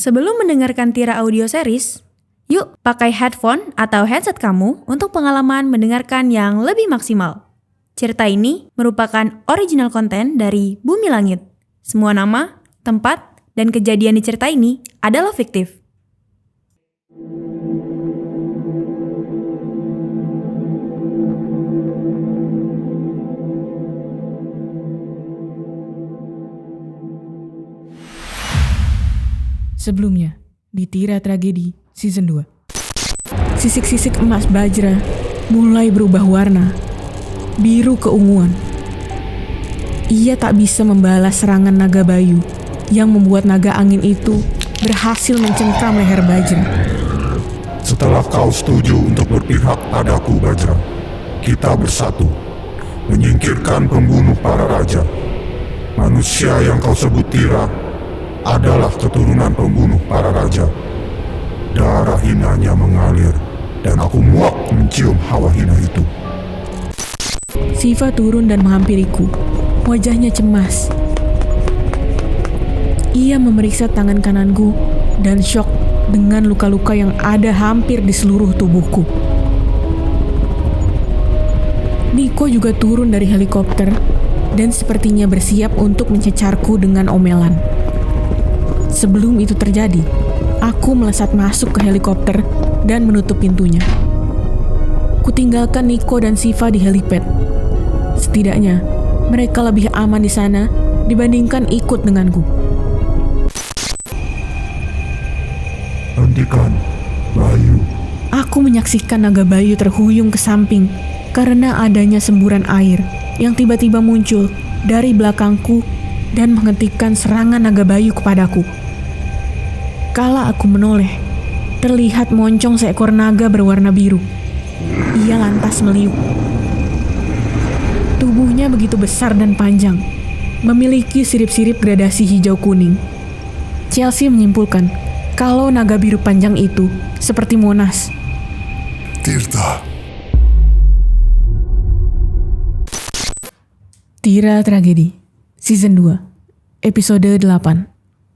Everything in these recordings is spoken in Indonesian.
Sebelum mendengarkan Tira Audio Series, yuk pakai headphone atau headset kamu untuk pengalaman mendengarkan yang lebih maksimal. Cerita ini merupakan original konten dari Bumi Langit. Semua nama, tempat, dan kejadian di cerita ini adalah fiktif. Sebelumnya, di Tira Tragedi Season 2. Sisik-sisik emas Bajra mulai berubah warna, biru keunguan. Ia tak bisa membalas serangan naga bayu yang membuat naga angin itu berhasil mencengkram leher Bajra. Setelah kau setuju untuk berpihak padaku, Bajra, kita bersatu, menyingkirkan pembunuh para raja. Manusia yang kau sebut Tira adalah keturunan pembunuh para raja. Darah hinanya mengalir, dan aku muak mencium hawa hina itu. Siva turun dan menghampiriku, wajahnya cemas. Ia memeriksa tangan kananku dan syok dengan luka-luka yang ada hampir di seluruh tubuhku. Niko juga turun dari helikopter dan sepertinya bersiap untuk mencecarku dengan omelan. Sebelum itu terjadi, aku melesat masuk ke helikopter dan menutup pintunya. Kutinggalkan Niko dan Siva di helipad. Setidaknya, mereka lebih aman di sana dibandingkan ikut denganku. Hentikan, Bayu. Aku menyaksikan naga bayu terhuyung ke samping karena adanya semburan air yang tiba-tiba muncul dari belakangku dan menghentikan serangan naga bayu kepadaku. Kala aku menoleh, terlihat moncong seekor naga berwarna biru. Ia lantas meliuk. Tubuhnya begitu besar dan panjang, memiliki sirip-sirip gradasi hijau kuning. Chelsea menyimpulkan kalau naga biru panjang itu seperti Monas. Tirta. Tira Tragedi Season 2 Episode 8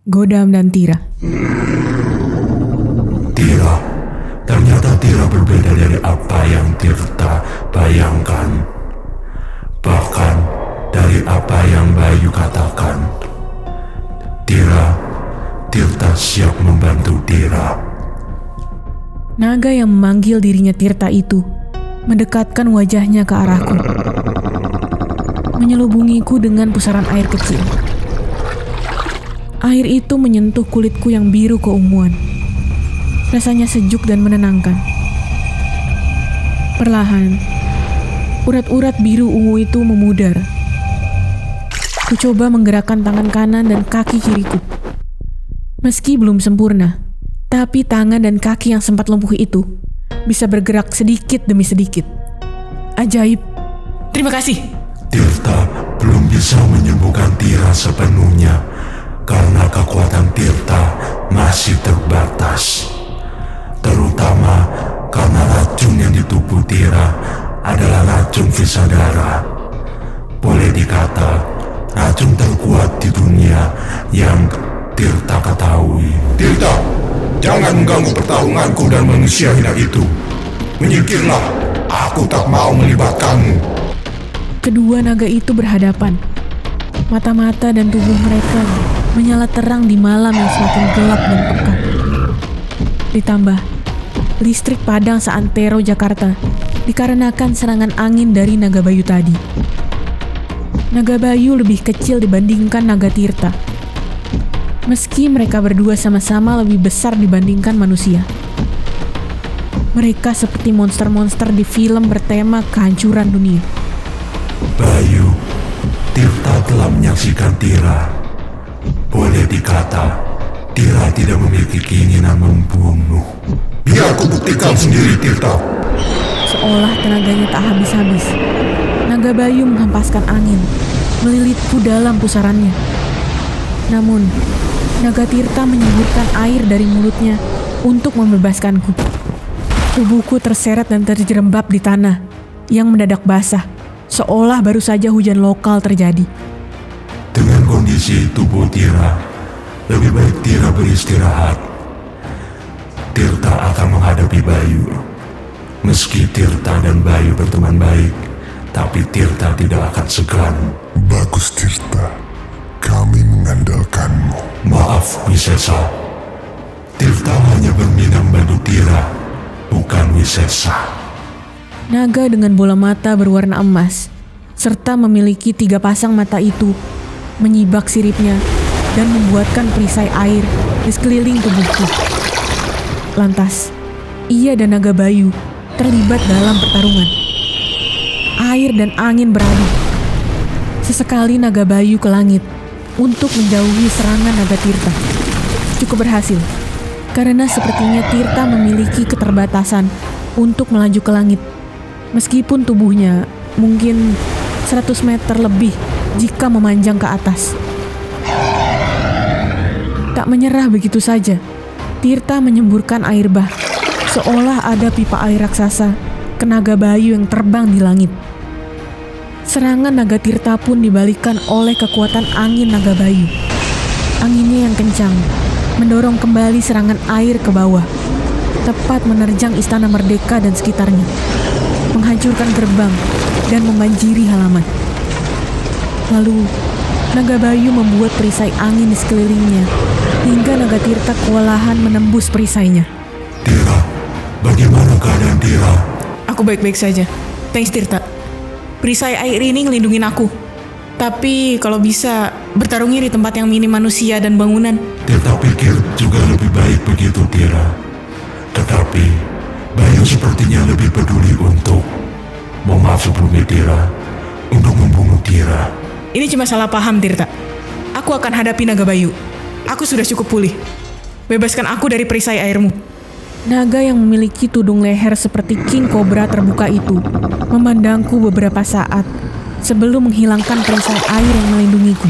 Godam dan Tira. Tira, ternyata Tira berbeda dari apa yang Tirta bayangkan. Bahkan dari apa yang Bayu katakan. Tirta siap membantu Tira. Naga yang memanggil dirinya Tirta itu mendekatkan wajahnya ke arahku, menyelubungiku dengan pusaran air kecil. Air itu menyentuh kulitku yang biru keunguan. Rasanya sejuk dan menenangkan. Perlahan, urat-urat biru ungu itu memudar. Kucoba menggerakkan tangan kanan dan kaki kiriku. Meski belum sempurna, tapi tangan dan kaki yang sempat lumpuh itu bisa bergerak sedikit demi sedikit. Ajaib. Terima kasih. Tirta belum bisa menyembuhkan Tira sepenuhnya karena kekuatan Tirta masih terbatas. Terutama karena racun yang di tubuh Tira adalah racun Visadara. Boleh dikata racun terkuat di dunia yang Tirta ketahui. Tirta, jangan mengganggu pertarunganku dan manusia hina itu. Menyingkirlah, aku tak mau melibatkanmu. Kedua naga itu berhadapan. Mata-mata dan tubuh mereka menyala terang di malam yang semakin gelap dan pekat. Ditambah, listrik padang seantero Jakarta dikarenakan serangan angin dari naga bayu tadi. Naga bayu lebih kecil dibandingkan naga Tirta. Meski mereka berdua sama-sama lebih besar dibandingkan manusia. Mereka seperti monster-monster di film bertema kehancuran dunia. Bayu, Tirta telah menyaksikan Tira. Boleh dikata, Tira tidak memiliki keinginan membunuh. Biar aku buktikan sendiri, Tirta. Seolah tenaganya tak habis-habis, naga bayu menghempaskan angin, melilitku dalam pusarannya. Namun, naga Tirta menyemburkan air dari mulutnya untuk membebaskanku. Tubuhku terseret dan terjerembab di tanah yang mendadak basah, seolah baru saja hujan lokal terjadi. Dengan kondisi tubuh Tira, Lebih baik Tira beristirahat. Tirta akan menghadapi Bayu. Meski Tirta dan Bayu berteman baik, tapi Tirta tidak akan segan. Bagus Tirta, kami mengandalkanmu. Maaf Wisesa, Tirta hanya berminat membantu Tira, bukan Wisesa. Naga dengan bola mata berwarna emas, serta memiliki 3 pasang mata itu, menyibak siripnya dan membuatkan perisai air di sekeliling tubuhku. Lantas, ia dan Naga Bayu terlibat dalam pertarungan. Air dan angin beradu. Sesekali Naga Bayu ke langit untuk menjauhi serangan Naga Tirta. Cukup berhasil, karena sepertinya Tirta memiliki keterbatasan untuk melaju ke langit. Meskipun tubuhnya mungkin 100 meter lebih jika memanjang ke atas. Tak menyerah begitu saja, Tirta menyemburkan air bah, seolah ada pipa air raksasa ke Naga Bayu yang terbang di langit. Serangan Naga Tirta pun dibalikan oleh kekuatan angin Naga Bayu. Anginnya yang kencang mendorong kembali serangan air ke bawah, tepat menerjang Istana Merdeka dan sekitarnya, menghancurkan gerbang dan membanjiri halaman. Lalu, Naga Bayu membuat perisai angin di sekelilingnya, hingga Naga Tirta kewalahan menembus perisainya. Tira, bagaimana keadaan Tira? Aku baik-baik saja. Thanks Tirta. Perisai air ini ngelindungin aku. Tapi kalau bisa, bertarungnya di tempat yang minim manusia dan bangunan. Tirta pikir juga lebih baik begitu Tira. Tetapi, Bayu sepertinya lebih peduli untuk memasuki Tira, untuk membunuh Tira. Ini cuma salah paham Tirta. Aku akan hadapi Naga Bayu. Aku sudah cukup pulih. Bebaskan aku dari perisai airmu. Naga yang memiliki tudung leher seperti king cobra terbuka itu memandangku beberapa saat sebelum menghilangkan perisai air yang melindungiku.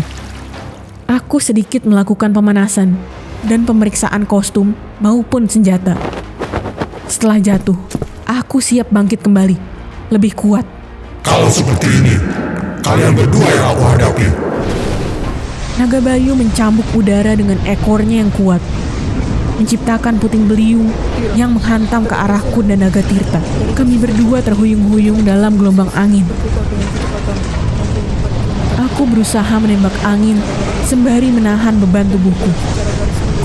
Aku sedikit melakukan pemanasan dan pemeriksaan kostum maupun senjata. Setelah jatuh, aku siap bangkit kembali, lebih kuat. Kalau seperti ini, kalian berdua yang aku hadapi. Naga Bayu mencambuk udara dengan ekornya yang kuat, menciptakan puting beliung yang menghantam ke arahku dan Naga Tirta. Kami berdua terhuyung-huyung dalam gelombang angin. Aku berusaha menembak angin sembari menahan beban tubuhku.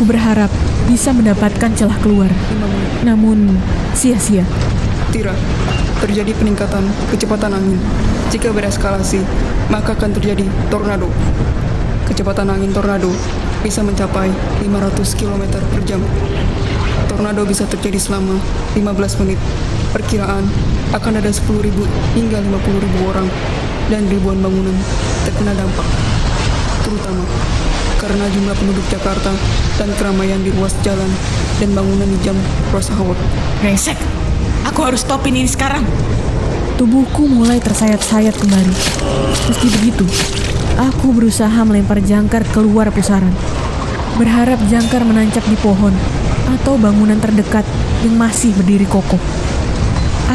Ku berharap bisa mendapatkan celah keluar, namun sia-sia. Tira, terjadi peningkatan kecepatan angin. Jika bereskalasi, maka akan terjadi tornado. Kecepatan angin tornado bisa mencapai 500 km per jam. Tornado bisa terjadi selama 15 menit. Perkiraan akan ada 10.000 hingga 50.000 orang dan ribuan bangunan terkena dampak. Terutama karena jumlah penduduk Jakarta dan keramaian di ruas jalan dan bangunan di jam rush hour. Brengsek, aku harus stopin ini sekarang. Tubuhku mulai tersayat-sayat kembali. Meski begitu, aku berusaha melempar jangkar keluar pusaran, berharap jangkar menancap di pohon atau bangunan terdekat yang masih berdiri kokoh.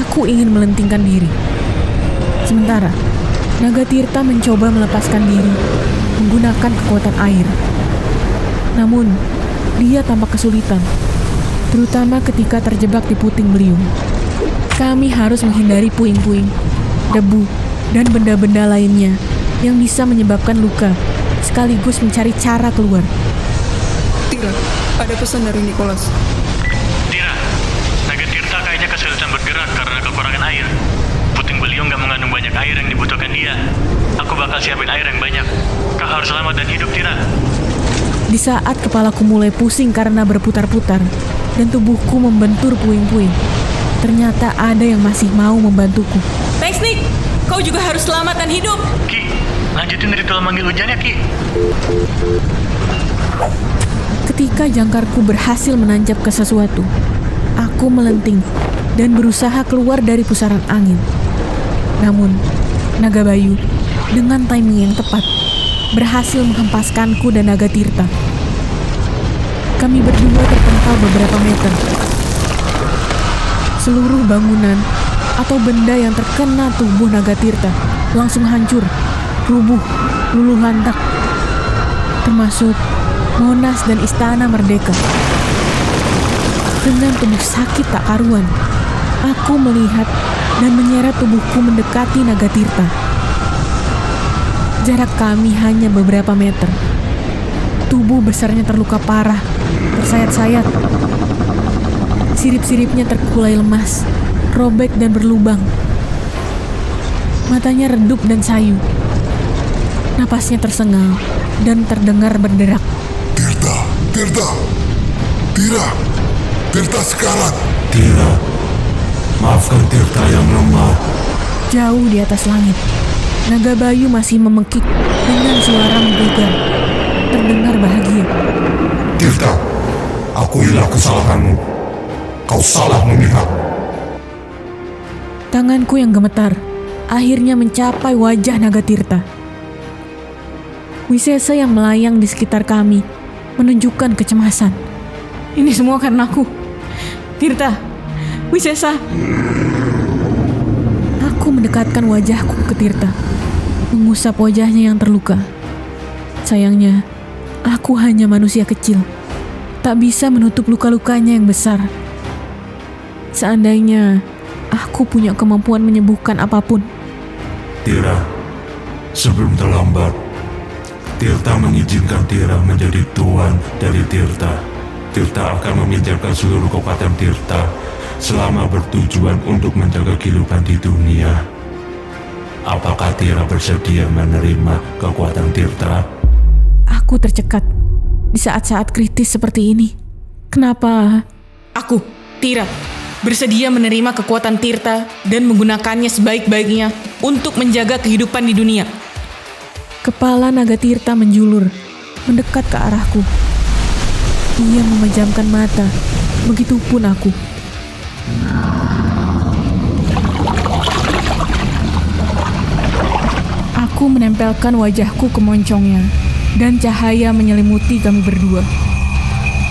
Aku ingin melentingkan diri. Sementara, Naga Tirta mencoba melepaskan diri menggunakan kekuatan air. Namun, dia tampak kesulitan, terutama ketika terjebak di puting beliung. Kami harus menghindari puing-puing, debu, dan benda-benda lainnya yang bisa menyebabkan luka, sekaligus mencari cara keluar. Tira, ada pesan dari Nicholas. Tira, Naga Tirta kayaknya kesulitan bergerak karena kekurangan air. Puting beliung gak mengandung banyak air yang dibutuhkan dia. Aku bakal siapin air yang banyak. Kau harus selamat dan hidup, Tira. Di saat kepalaku mulai pusing karena berputar-putar dan tubuhku membentur puing-puing, ternyata ada yang masih mau membantuku. Thanks, Nick. Kau juga harus selamat dan hidup. Ki, lanjutin ritual manggil hujannya, Ki. Ketika jangkarku berhasil menancap ke sesuatu, aku melenting dan berusaha keluar dari pusaran angin. Namun, Naga Bayu dengan timing yang tepat berhasil menghempaskanku dan Naga Tirta. Kami berdua terpental beberapa meter. Seluruh bangunan atau benda yang terkena tubuh Naga Tirta langsung hancur, rubuh, luluh lantak. Termasuk Monas dan Istana Merdeka. Dengan tubuh sakit tak karuan, aku melihat dan menyeret tubuhku mendekati Naga Tirta. Jarak kami hanya beberapa meter. Tubuh besarnya terluka parah, tersayat-sayat. Sirip-siripnya terkulai lemas, robek dan berlubang. Matanya redup dan sayu. Napasnya tersengal dan terdengar berderak. Tirta sekarat. Tira, maafkan Tirta yang lemah. Jauh di atas langit, Naga Bayu masih memekik dengan suara menggelegar. Terdengar bahagia. Tirta, akuilah kesalahanmu. Kau salah memihak. Tanganku yang gemetar akhirnya mencapai wajah Naga Tirta. Wisesa yang melayang di sekitar kami menunjukkan kecemasan. Ini semua karena aku. Tirta, Wisesa. Aku mendekatkan wajahku ke Tirta, mengusap wajahnya yang terluka. Sayangnya, aku hanya manusia kecil, tak bisa menutup luka-lukanya yang besar. Seandainya aku punya kemampuan menyembuhkan apapun. Tira, sebelum terlambat, Tirta mengizinkan Tira menjadi tuan dari Tirta. Tirta akan meminjamkan seluruh kekuatan Tirta selama bertujuan untuk menjaga kehidupan di dunia. Apakah Tira bersedia menerima kekuatan Tirta? Aku tercekat di saat-saat kritis seperti ini. Kenapa? Aku, Tira, bersedia menerima kekuatan Tirta dan menggunakannya sebaik-baiknya untuk menjaga kehidupan di dunia. Kepala Naga Tirta menjulur, mendekat ke arahku. Ia memejamkan mata, begitupun aku. Aku menempelkan wajahku ke moncongnya, dan cahaya menyelimuti kami berdua.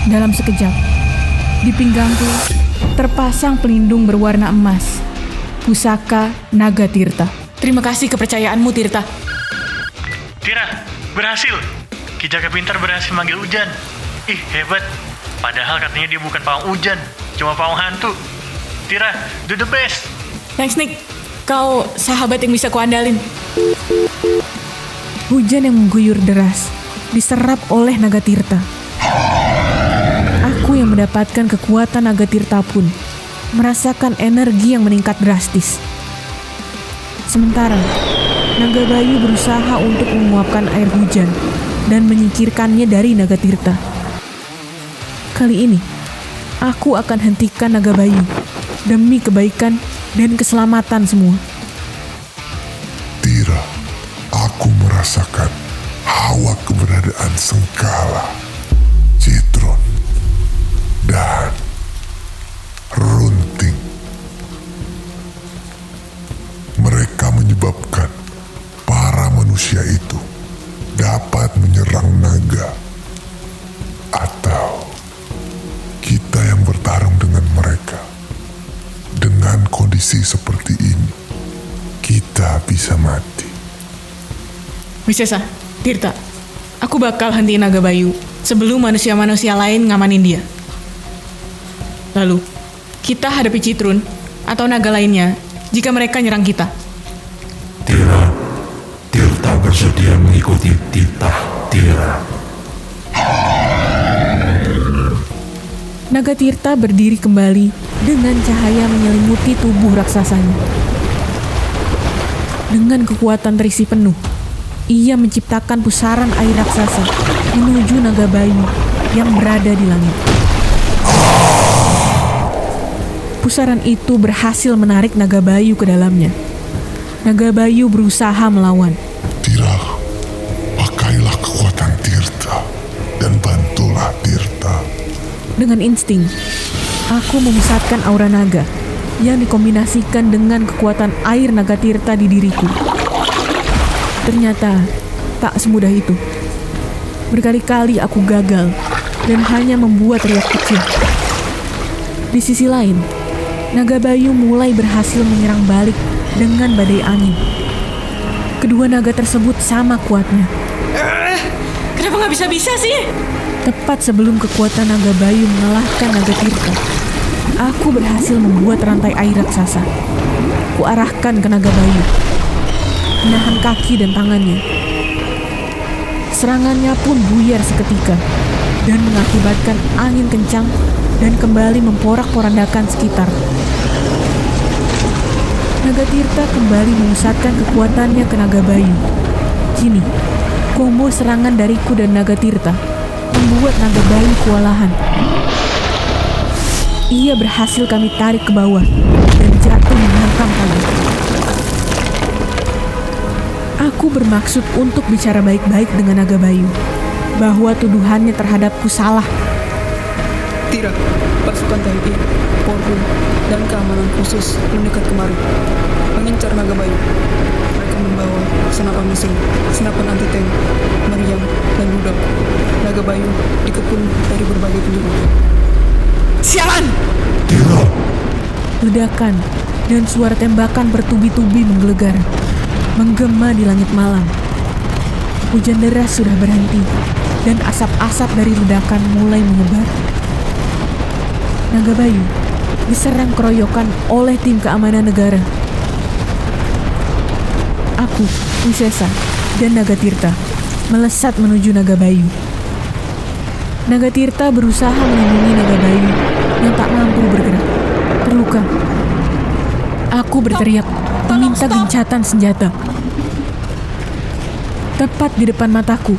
Dalam sekejap, di pinggangku terpasang pelindung berwarna emas, pusaka Naga Tirta. Terima kasih kepercayaanmu, Tirta. Tira, berhasil. Ki Jaga Pintar berhasil manggil Ujan. Ih, hebat. Padahal katanya dia bukan pawang hujan, cuma pawang hantu. Tira, do the best. Thanks, Nick. Kau sahabat yang bisa kuandalin. Hujan yang mengguyur deras diserap oleh Naga Tirta. Aku yang mendapatkan kekuatan Naga Tirta pun merasakan energi yang meningkat drastis. Sementara Naga Bayu berusaha untuk menguapkan air hujan dan menyingkirkannya dari Naga Tirta. Kali ini, aku akan hentikan Naga Bayu demi kebaikan dan keselamatan semua. Tira, aku merasakan hawa keberadaan Sengkala, Citron, dan Runting. Mereka menyebabkan para manusia itu dapat menyerang naga. Atau kita yang bertarung dengan mereka. Dengan kondisi seperti ini, kita bisa mati. Wisesa, Tirta, aku bakal hentiin Naga Bayu sebelum manusia-manusia lain ngamanin dia. Lalu, kita hadapi Citrun atau naga lainnya jika mereka nyerang kita. Tira, Tirta bersedia mengikuti titah Tira. Naga Tirta berdiri kembali dengan cahaya menyelimuti tubuh raksasanya. Dengan kekuatan terisi penuh, ia menciptakan pusaran air raksasa menuju Naga Bayu yang berada di langit. Pusaran itu berhasil menarik Naga Bayu ke dalamnya. Naga Bayu berusaha melawan. Tira, pakailah kekuatan Tirta dan bantulah Tirta. Dengan insting, aku memusatkan aura naga yang dikombinasikan dengan kekuatan air Naga Tirta di diriku. Ternyata tak semudah itu. Berkali-kali aku gagal dan hanya membuat riak kecil. Di sisi lain, Naga Bayu mulai berhasil menyerang balik dengan badai angin. Kedua naga tersebut sama kuatnya. Kenapa nggak bisa-bisa sih? Tepat sebelum kekuatan naga bayu mengalahkan naga Tirta, aku berhasil membuat rantai air raksasa. Kuarahkan ke naga bayu, menahan kaki dan tangannya. Serangannya pun buyar seketika dan mengakibatkan angin kencang dan kembali memporak-porandakan sekitar. Naga Tirta kembali memusatkan kekuatannya ke naga bayu. Kini, combo serangan dariku dan naga Tirta membuat naga bayu kewalahan. Ia berhasil kami tarik ke bawah dan jatuh menghantam kami. Aku bermaksud untuk bicara baik-baik dengan naga bayu, bahwa tuduhannya terhadapku salah. Tira, pasukan TNI, Polri, dan keamanan khusus mendekat kemari, mengincar naga bayu. Mereka membawa senapan mesin, senapan anti-tank, meriam, dan rudal. Naga bayu dikepung dari berbagai penjuru. Sialan! Tira, Ledakan dan suara tembakan bertubi-tubi menggelegar, menggema di langit malam. Hujan deras sudah berhenti dan asap-asap dari ledakan mulai menyebar. Naga bayu diserang keroyokan oleh tim keamanan negara. Aku, Wisesa, dan Naga Tirta melesat menuju naga bayu. Naga Tirta berusaha melindungi naga bayu yang tak mampu bergerak, terluka. Aku berteriak, meminta gencatan senjata. Tepat di depan mataku,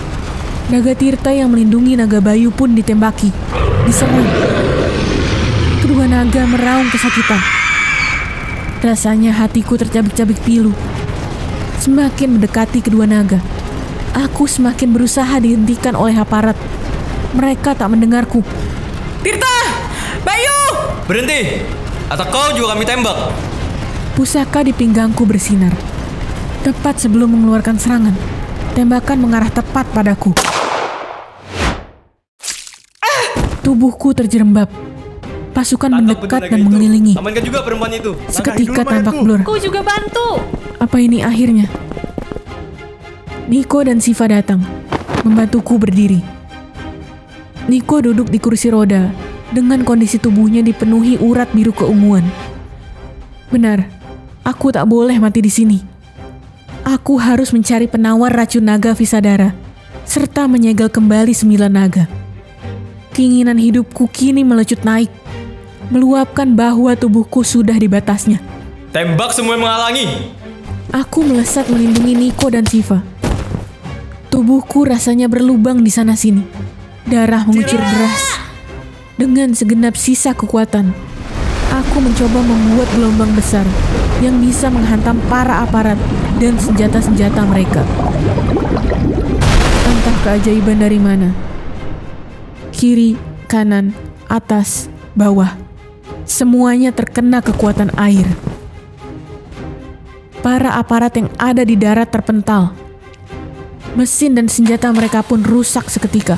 naga Tirta yang melindungi naga bayu pun ditembaki, diserang. Kedua naga meraung kesakitan. Rasanya hatiku tercabik-cabik pilu. Semakin mendekati kedua naga, aku semakin berusaha dihentikan oleh aparat. Mereka tak mendengarku. Tirta! Bayu! Berhenti! Atau kau juga kami tembak. Pusaka di pinggangku bersinar. Tepat sebelum mengeluarkan serangan, tembakan mengarah tepat padaku. Tubuhku terjerembab. Pasukan mendekat dan mengelilingi. Amankan juga perempuan itu. Seketika tampak blur. Aku juga bantu. Apa ini akhirnya? Niko dan Siva datang, membantuku berdiri. Niko duduk di kursi roda dengan kondisi tubuhnya dipenuhi urat biru keunguan. Benar, aku tak boleh mati di sini. Aku harus mencari penawar racun naga Visadara, serta menyegel kembali 9 naga. Keinginan hidupku kini melecut naik, meluapkan bahwa tubuhku sudah di batasnya. Tembak semua yang menghalangi. Aku melesat melindungi Niko dan Siva. Tubuhku rasanya berlubang di sana-sini. Darah mengucur deras. Dengan segenap sisa kekuatan, aku mencoba membuat gelombang besar yang bisa menghantam para aparat dan senjata-senjata mereka. Entah keajaiban dari mana. Kiri, kanan, atas, bawah. Semuanya terkena kekuatan air. Para aparat yang ada di darat terpental. Mesin dan senjata mereka pun rusak seketika.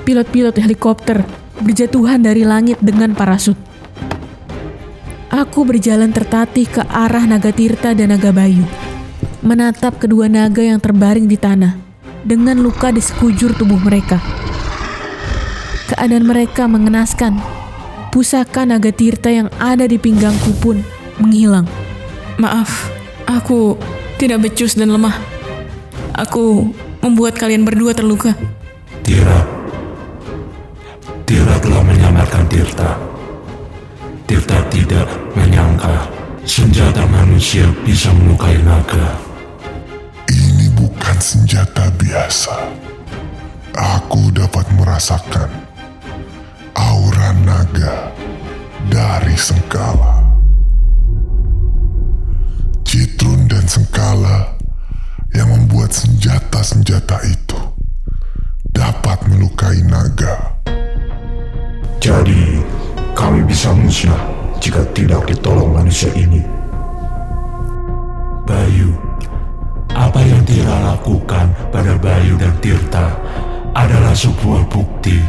Pilot-pilot helikopter berjatuhan dari langit dengan parasut. Aku berjalan tertatih ke arah naga Tirta dan naga bayu, menatap kedua naga yang terbaring di tanah dengan luka di sekujur tubuh mereka. Keadaan mereka mengenaskan. Pusaka naga Tirta yang ada di pinggangku pun menghilang. Maaf, aku tidak becus dan lemah. Aku membuat kalian berdua terluka. Tira telah menyelamatkan Tirta. Tirta tidak menyangka senjata manusia bisa melukai naga. Ini bukan senjata biasa. Aku dapat merasakan aura naga dari Sengkala. Citrun dan Sengkala yang membuat senjata-senjata itu dapat melukai naga. Jadi, kami bisa musnah jika tidak ditolong manusia ini. Bayu, apa yang Tira lakukan pada Bayu dan Tirta adalah sebuah bukti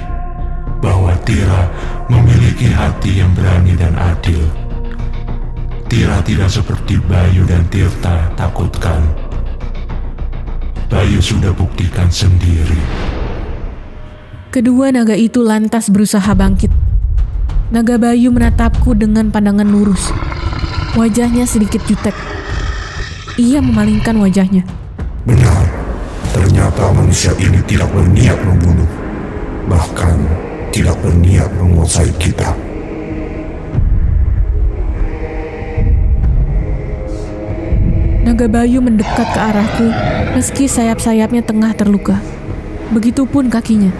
bahwa Tira memiliki hati yang berani dan adil. Tira tidak seperti Bayu dan Tirta takutkan. Bayu sudah buktikan sendiri. Kedua naga itu lantas berusaha bangkit. Naga Bayu menatapku dengan pandangan lurus. Wajahnya sedikit jutek. Ia memalingkan wajahnya. Benar, ternyata manusia ini tidak berniat membunuh. Bahkan tidak berniat menguasai kita. Naga Bayu mendekat ke arahku meski sayap-sayapnya tengah terluka. Begitupun kakinya.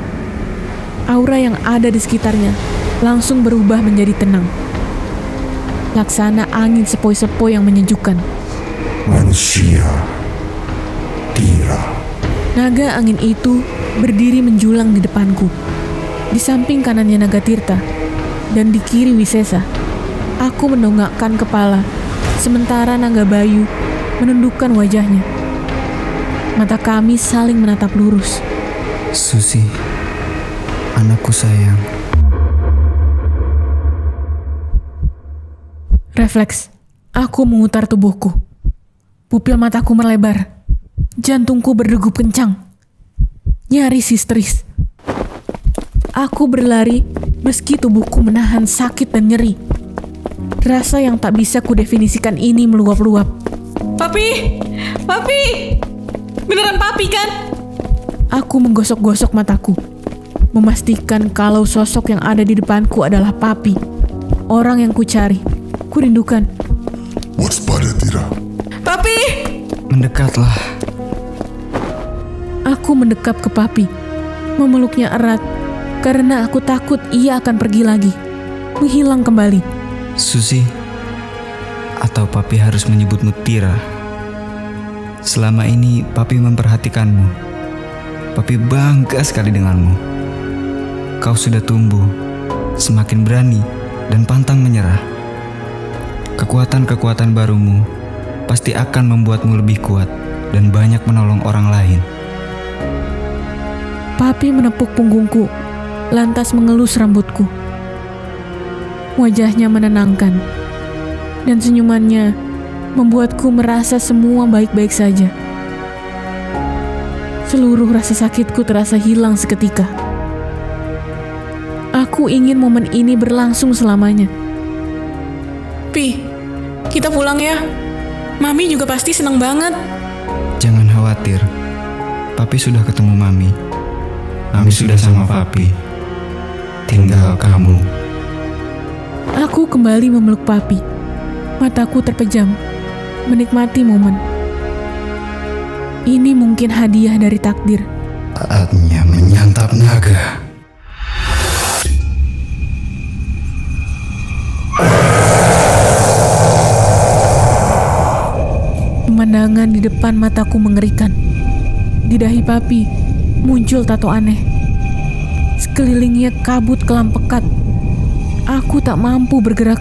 Aura yang ada di sekitarnya langsung berubah menjadi tenang. Laksana angin sepoi-sepoi yang menyejukkan. Manusia, Tira. Naga angin itu berdiri menjulang di depanku. Di samping kanannya Naga Tirta dan di kiri Wisesa. Aku mendongakkan kepala, sementara Naga Bayu menundukkan wajahnya. Mata kami saling menatap lurus. Susi, anakku sayang. Refleks, aku memutar tubuhku. Pupil mataku melebar. Jantungku berdegup kencang. Nyaris histeris. Aku berlari meski tubuhku menahan sakit dan nyeri. Rasa yang tak bisa kudefinisikan ini meluap-luap. Papi! Papi! Beneran papi kan? Aku menggosok-gosok mataku, memastikan kalau sosok yang ada di depanku adalah papi. Orang yang kucari, kurindukan. Waspada, Tira. Papi! Mendekatlah. Aku mendekap ke papi, memeluknya erat, karena aku takut ia akan pergi lagi, menghilang kembali. Susi, atau papi harus menyebutmu Tira. Selama ini papi memperhatikanmu. Papi bangga sekali denganmu. Kau sudah tumbuh, semakin berani dan pantang menyerah. Kekuatan-kekuatan barumu pasti akan membuatmu lebih kuat dan banyak menolong orang lain. Papi menepuk punggungku, lantas mengelus rambutku. Wajahnya menenangkan, dan senyumannya membuatku merasa semua baik-baik saja. Seluruh rasa sakitku terasa hilang seketika. Aku ingin momen ini berlangsung selamanya. Pi, kita pulang ya. Mami juga pasti senang banget. Jangan khawatir, papi sudah ketemu Mami. Mami sudah sama papi. Tinggal kamu. Aku kembali memeluk papi. Mataku terpejam, menikmati momen. Ini mungkin hadiah dari takdir. Saatnya menyantap naga. Pemandangan di depan mataku mengerikan. Di dahi papi muncul tato aneh. Sekelilingnya kabut kelam pekat. Aku tak mampu bergerak.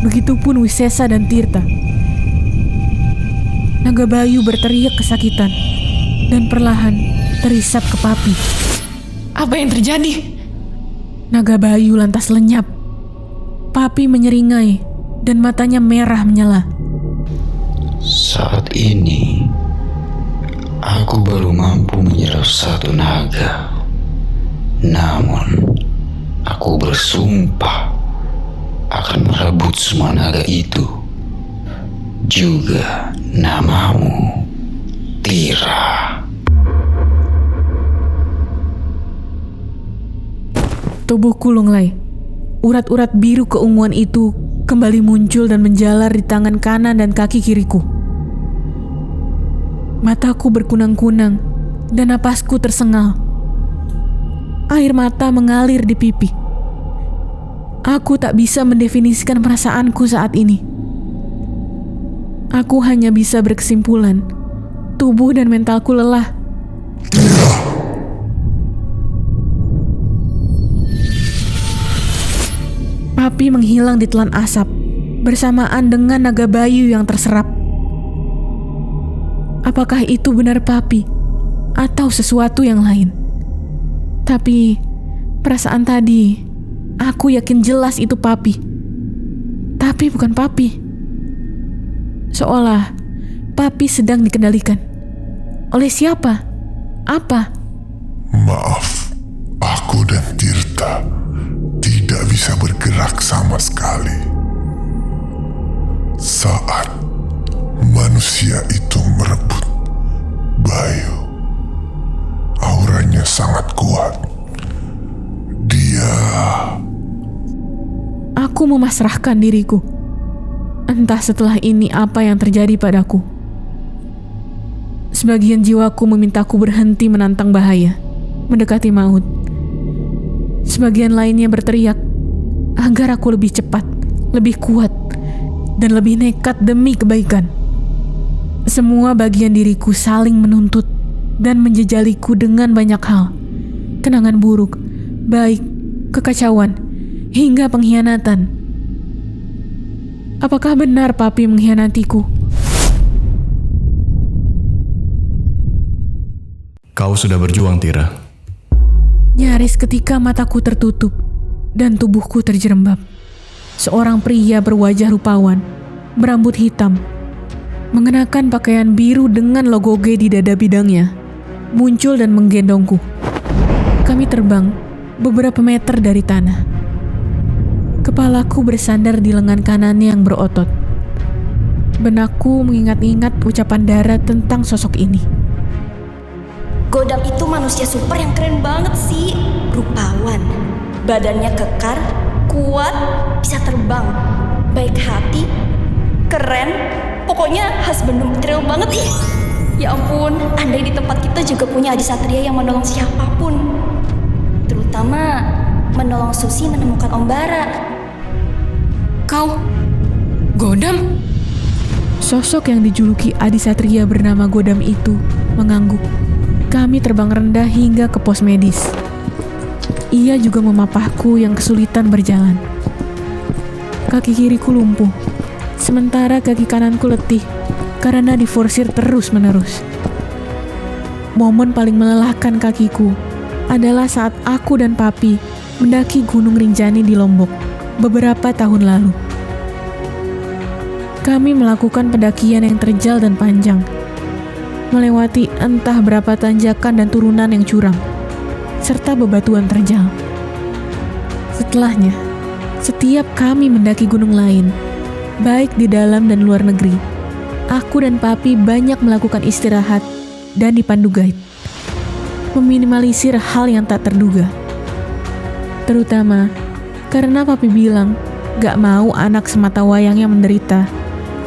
Begitupun Wisesa dan Tirta. Naga Bayu berteriak kesakitan dan perlahan terisap ke papi. Apa yang terjadi? Naga Bayu lantas lenyap. Papi menyeringai dan matanya merah menyala. Saat ini, aku baru mampu menyerap satu naga. Namun, aku bersumpah akan merebut semua naga itu. Juga namamu, Tira. Tubuhku lunglai. Urat-urat biru keunguan itu kembali muncul dan menjalar di tangan kanan dan kaki kiriku. Mataku berkunang-kunang dan napasku tersengal. Air mata mengalir di pipi. Aku tak bisa mendefinisikan perasaanku saat ini. Aku hanya bisa berkesimpulan, tubuh dan mentalku lelah. Papi menghilang di telan asap, bersamaan dengan naga Bayu yang terserap. Apakah itu benar Papi, atau sesuatu yang lain? Tapi, perasaan tadi, aku yakin jelas itu Papi. Tapi bukan Papi. Seolah Papi sedang dikendalikan Oleh siapa? Apa? Maaf, aku dan Tirta tidak bisa bergerak sama sekali. Saat manusia itu merebut Bayu, auranya sangat kuat. Aku memasrahkan diriku. Entah setelah ini apa yang terjadi padaku. Sebagian jiwaku memintaku berhenti menantang bahaya, mendekati maut. Sebagian lainnya berteriak agar aku lebih cepat, lebih kuat, dan lebih nekat demi kebaikan. Semua bagian diriku saling menuntut dan menjejaliku dengan banyak hal. Kenangan buruk, baik, kekacauan, hingga pengkhianatan. Apakah benar Papi mengkhianatiku? Kau sudah berjuang, Tira. Nyaris ketika mataku tertutup dan tubuhku terjerembab, seorang pria berwajah rupawan, berambut hitam, mengenakan pakaian biru dengan logo G di dada bidangnya, muncul dan menggendongku. Kami terbang beberapa meter dari tanah. Kepalaku bersandar di lengan kanannya yang berotot. Benakku mengingat-ingat ucapan Dara tentang sosok ini. Godam itu manusia super yang keren banget sih. Rupawan, badannya kekar, kuat, bisa terbang, baik hati, keren, pokoknya husband material banget ih. Ya ampun, andai di tempat kita juga punya adisatria yang menolong siapapun, terutama menolong Susi menemukan Om Bara. Kau, Godam? Sosok yang dijuluki adisatria bernama Godam itu mengangguk. Kami terbang rendah hingga ke pos medis. Ia juga memapahku yang kesulitan berjalan. Kaki kiriku lumpuh, sementara kaki kananku letih karena diforsir terus-menerus. Momen paling melelahkan kakiku adalah saat aku dan Papi mendaki Gunung Rinjani di Lombok beberapa tahun lalu. Kami melakukan pendakian yang terjal dan panjang, melewati entah berapa tanjakan dan turunan yang curam, serta bebatuan terjal. Setelahnya, setiap kami mendaki gunung lain, baik di dalam dan luar negeri, aku dan Papi banyak melakukan istirahat dan dipandu guide, meminimalisir hal yang tak terduga. Terutama karena Papi bilang gak mau anak sematawayangnya menderita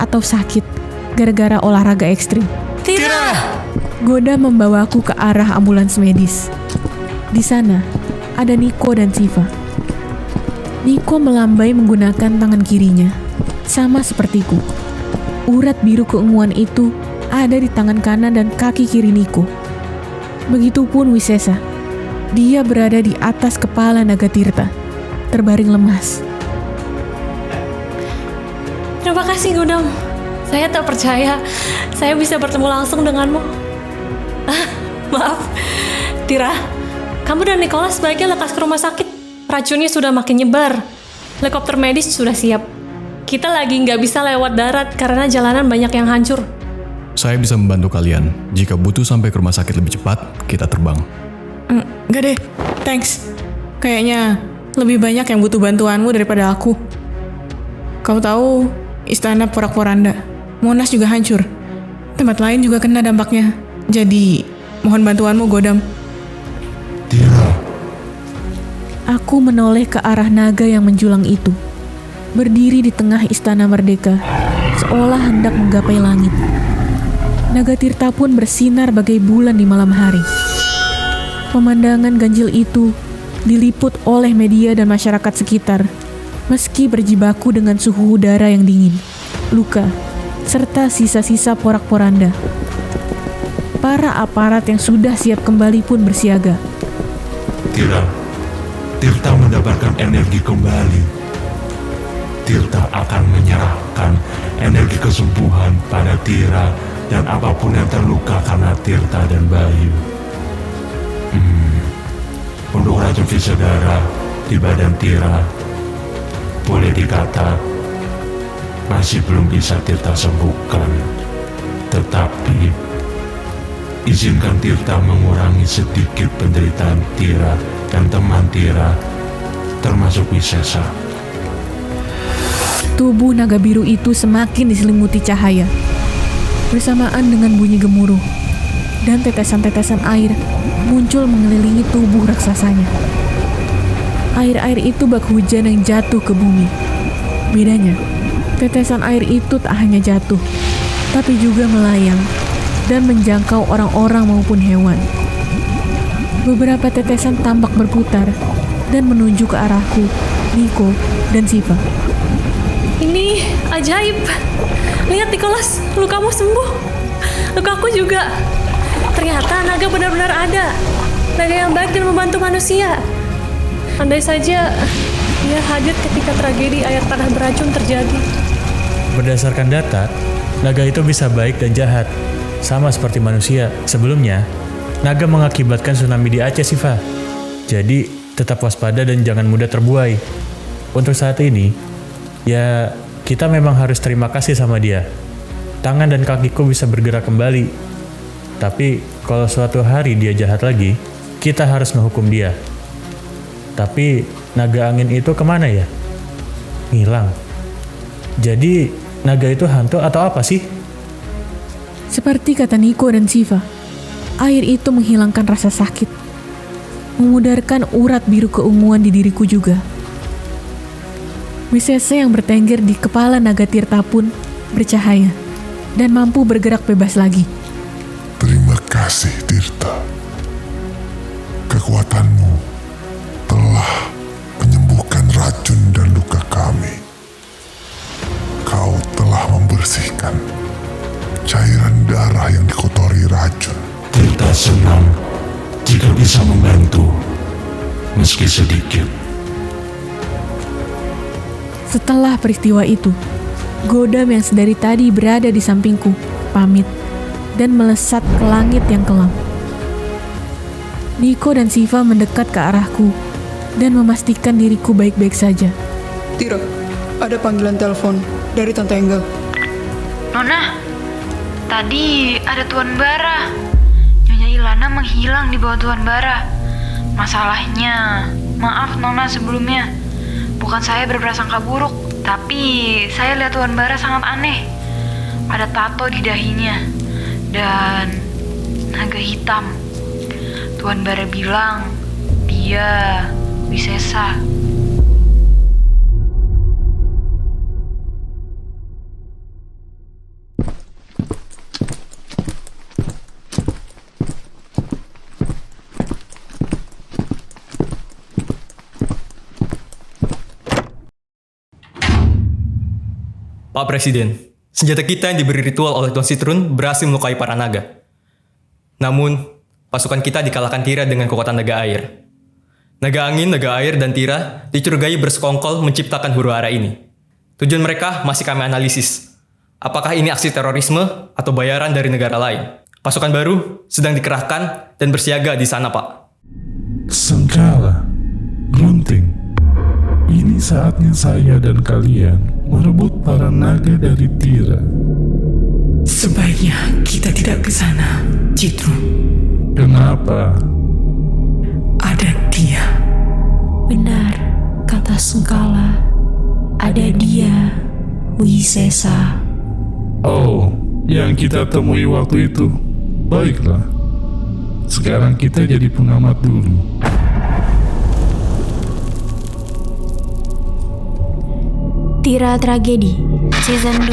atau sakit gara-gara olahraga ekstrim. Tira! Goda membawaku ke arah ambulans medis. Di sana ada Niko dan Siva. Niko melambai menggunakan tangan kirinya, sama sepertiku. Urat biru keunguan itu ada di tangan kanan dan kaki kiri Niko. Begitupun Wisesa. Dia berada di atas kepala Naga Tirta, terbaring lemas. Terima kasih Godam. Saya tak percaya saya bisa bertemu langsung denganmu. Maaf, Tira. Kamu dan Nicholas sebaiknya lekas ke rumah sakit. Racunnya sudah makin nyebar. Helikopter medis sudah siap. Kita lagi nggak bisa lewat darat karena jalanan banyak yang hancur. Saya bisa membantu kalian. Jika butuh sampai ke rumah sakit lebih cepat, kita terbang. Enggak deh, thanks. Kayaknya lebih banyak yang butuh bantuanmu daripada aku. Kau tahu, Istana Porak-Poranda, Monas juga hancur. Tempat lain juga kena dampaknya. Jadi, mohon bantuanmu, Godam. Tira, Aku menoleh ke arah naga yang menjulang itu, berdiri di tengah Istana Merdeka, seolah hendak menggapai langit. Naga Tirta pun bersinar bagai bulan di malam hari. Pemandangan ganjil itu diliput oleh media dan masyarakat sekitar, meski berjibaku dengan suhu udara yang dingin, luka, serta sisa-sisa porak-poranda. Para aparat yang sudah siap kembali pun bersiaga. Tirta mendapatkan energi kembali. Tirta akan menyerahkan energi kesembuhan pada Tira dan apapun yang terluka karena Tirta dan Bayu. Untuk racun Visadara di badan Tira, boleh dikata masih belum bisa Tirta sembuhkan. Tetapi izinkan Tirta mengurangi sedikit penderitaan Tira dan teman Tira, termasuk Wisesa. Tubuh naga biru itu semakin diselimuti cahaya, bersamaan dengan bunyi gemuruh, dan tetesan-tetesan air muncul mengelilingi tubuh raksasanya. Air-air itu bak hujan yang jatuh ke bumi. Bedanya, tetesan air itu tak hanya jatuh, tapi juga melayang dan menjangkau orang-orang maupun hewan. Beberapa tetesan tampak berputar dan menuju ke arahku, Nico, dan Siva. Ini ajaib. Lihat Nicholas, lukamu sembuh. Lukaku juga. Ternyata naga benar-benar ada. Naga yang baik dan membantu manusia. Andai saja dia hadir ketika tragedi air tanah beracun terjadi. Berdasarkan data, naga itu bisa baik dan jahat, sama seperti manusia. Sebelumnya, naga mengakibatkan tsunami di Aceh, Siva. Jadi, tetap waspada dan jangan mudah terbuai. Untuk saat ini, ya kita memang harus terima kasih sama dia. Tangan dan kakiku bisa bergerak kembali. Tapi, kalau suatu hari dia jahat lagi, kita harus menghukum dia. Tapi, naga angin itu kemana ya? Hilang. Jadi, naga itu hantu atau apa sih? Seperti kata Nico dan Siva, air itu menghilangkan rasa sakit, memudarkan urat biru keunguan di diriku juga. Wisesa yang bertengger di kepala naga Tirta pun bercahaya dan mampu bergerak bebas lagi. Terima kasih, Tirta. Kekuatanmu telah menyembuhkan racun dan luka kami. Kau telah membersihkan cairan darah yang dikotori racun. Tirta senang jika bisa membantu, meski sedikit. Setelah peristiwa itu, Godam yang sedari tadi berada di sampingku pamit dan melesat ke langit yang kelam. Nico dan Siva mendekat ke arahku dan memastikan diriku baik-baik saja. Tira, ada panggilan telepon dari Tante Engel. Nona, tadi ada Tuan Bara. Nyonya Ilana menghilang di bawah Tuan Bara. Masalahnya, maaf Nona sebelumnya. Bukan saya berprasangka buruk, tapi saya lihat Tuan Bara sangat aneh. Ada tato di dahinya dan naga hitam. Tuan Bara bilang dia Wisesa. Pak Presiden, senjata kita yang diberi ritual oleh Tuan Citrun berhasil melukai para naga. Namun, pasukan kita dikalahkan Tira dengan kekuatan naga air. Naga angin, naga air, dan Tira dicurigai bersekongkol menciptakan huru-hara ini. Tujuan mereka masih kami analisis. Apakah ini aksi terorisme atau bayaran dari negara lain? Pasukan baru sedang dikerahkan dan bersiaga di sana, Pak. Sengkala, Grunting, ini saatnya saya dan kalian merebut para naga dari Tira. Sebaiknya kita tidak ke sana, Citrun. Kenapa? Ada dia. Benar, kata Sengkala. Ada dia, Wisesa. Oh, yang kita temui waktu itu. Baiklah. Sekarang kita jadi pengamat dulu. Tira Tragedi Season 2.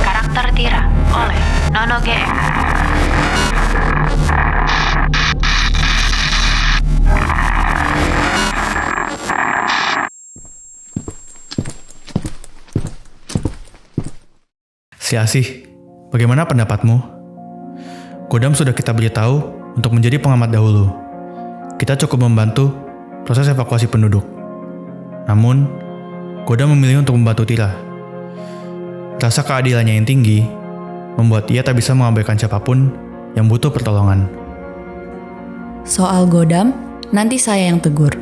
Karakter Tira oleh Nono GM. Si Asih, bagaimana pendapatmu? Godam sudah kita beritahu untuk menjadi pengamat dahulu. Kita cukup membantu proses evakuasi penduduk. Namun, Godam memilih untuk membantu Tira. Rasa keadilannya yang tinggi membuat ia tak bisa mengabaikan siapapun yang butuh pertolongan. Soal Godam, nanti saya yang tegur.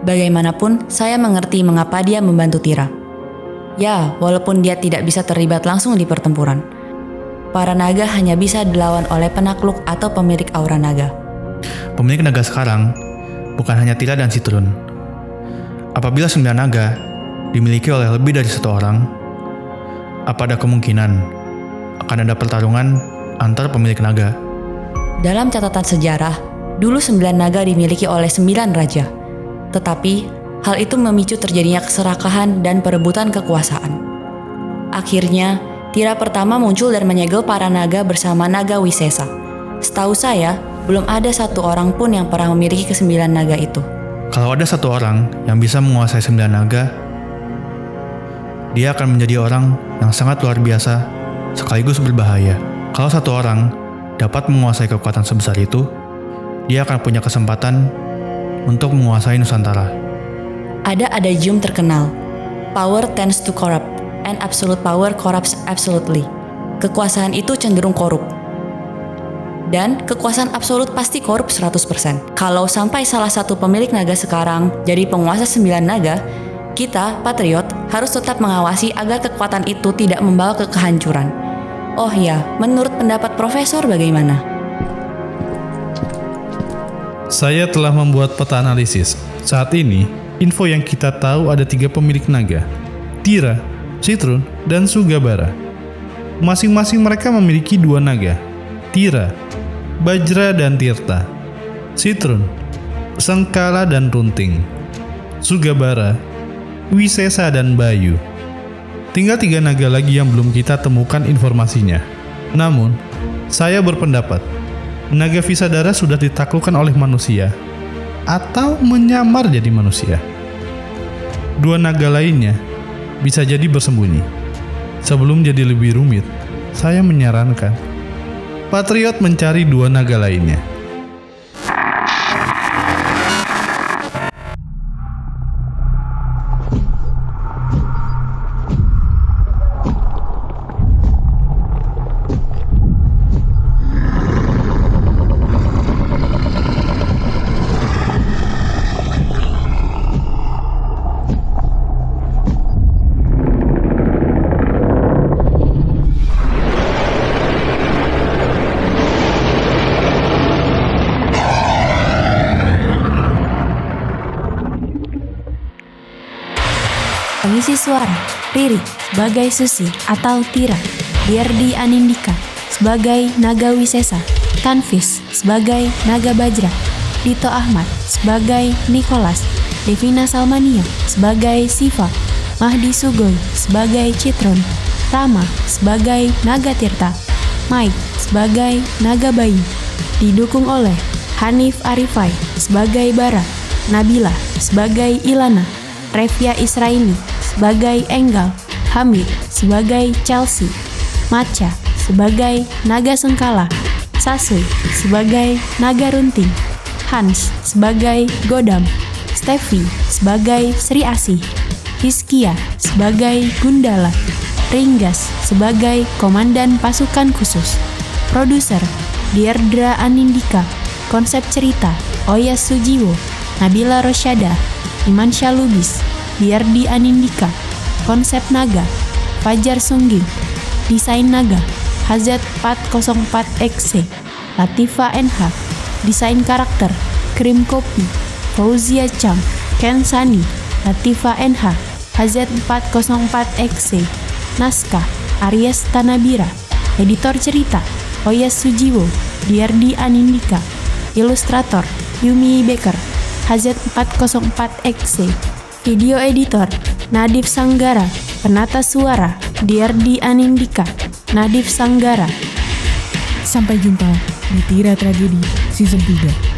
Bagaimanapun, saya mengerti mengapa dia membantu Tira. Ya, walaupun dia tidak bisa terlibat langsung di pertempuran. para naga hanya bisa dilawan oleh penakluk atau pemilik aura naga. Pemilik naga sekarang bukan hanya Tira dan Citrun. Apabila 9 naga dimiliki oleh lebih dari 1 orang, apa ada kemungkinan akan ada pertarungan antar pemilik naga? Dalam catatan sejarah, dulu 9 naga dimiliki oleh 9 raja. Tetapi, hal itu memicu terjadinya keserakahan dan perebutan kekuasaan. Akhirnya, Tira pertama muncul dan menyegel para naga bersama naga Wisesa. Setahu saya, belum ada 1 orang pun yang pernah memiliki ke-9 naga itu. Kalau ada 1 orang yang bisa menguasai 9 naga, dia akan menjadi orang yang sangat luar biasa sekaligus berbahaya. Kalau 1 orang dapat menguasai kekuatan sebesar itu, dia akan punya kesempatan untuk menguasai Nusantara. Ada adagium terkenal, power tends to corrupt, and absolute power corrupts absolutely. Kekuasaan itu cenderung korup. Dan kekuasaan absolut pasti korup 100%. Kalau sampai salah satu pemilik naga sekarang jadi penguasa 9 naga, kita, Patriot, harus tetap mengawasi agar kekuatan itu tidak membawa ke kehancuran. Oh ya, menurut pendapat Profesor bagaimana? Saya telah membuat peta analisis. Saat ini, info yang kita tahu ada 3 pemilik naga, Tira, Citrun, dan Sugabara. Masing-masing mereka memiliki 2 naga, Tira, Bajra dan Tirta, Citrun, Sengkala dan Runting, Sugabara, Wisesa dan Bayu. Tinggal 3 naga lagi yang belum kita temukan informasinya. Namun, saya berpendapat, naga Visadara sudah ditaklukkan oleh manusia atau menyamar jadi manusia. 2 naga lainnya bisa jadi bersembunyi. Sebelum jadi lebih rumit, saya menyarankan Patriot mencari 2 naga lainnya. Pengisi suara, Riri sebagai Susi atau Tira, Dierdi Anindika sebagai Naga Wisesa, Tanfis sebagai Naga Bajra, Dito Ahmad sebagai Nicholas, Devina Salmania sebagai Siva, Mahdi Sugoi sebagai Citrun, Rama sebagai Naga Tirta, Mike sebagai Naga Bayu, didukung oleh Hanif Arifai sebagai Bara, Nabila sebagai Ilana, Revia Israini sebagai Enggal, Hamid sebagai Chelsea, Macha sebagai Naga Sengkala, Sasui sebagai Naga Runting, Hans sebagai Godam, Steffi sebagai Sri Asih, Hizkia sebagai Gundala, Ringgas sebagai Komandan Pasukan Khusus. Produser Dierdra Anindika. Konsep cerita Oyas Sujiwo, Nabila Rosyada, Iman Syalubis, Dierdi Anindika. Konsep naga Fajar Sungging. Desain naga Hazet 404XC, Latifa NH. Desain karakter Krim Kopi, Fauzia Chang, Ken Sani, Latifa NH, Hazet 404XC. Naskah Aries Tanabira. Editor cerita Oyas Sujiwo, Dierdi Anindika. Ilustrator Yumi Becker, Hazet 404XC. Video editor Nadif Sanggara. Penata suara Dierdi Anindika, Nadif Sanggara. Sampai jumpa di Tira Tragedi Season 3.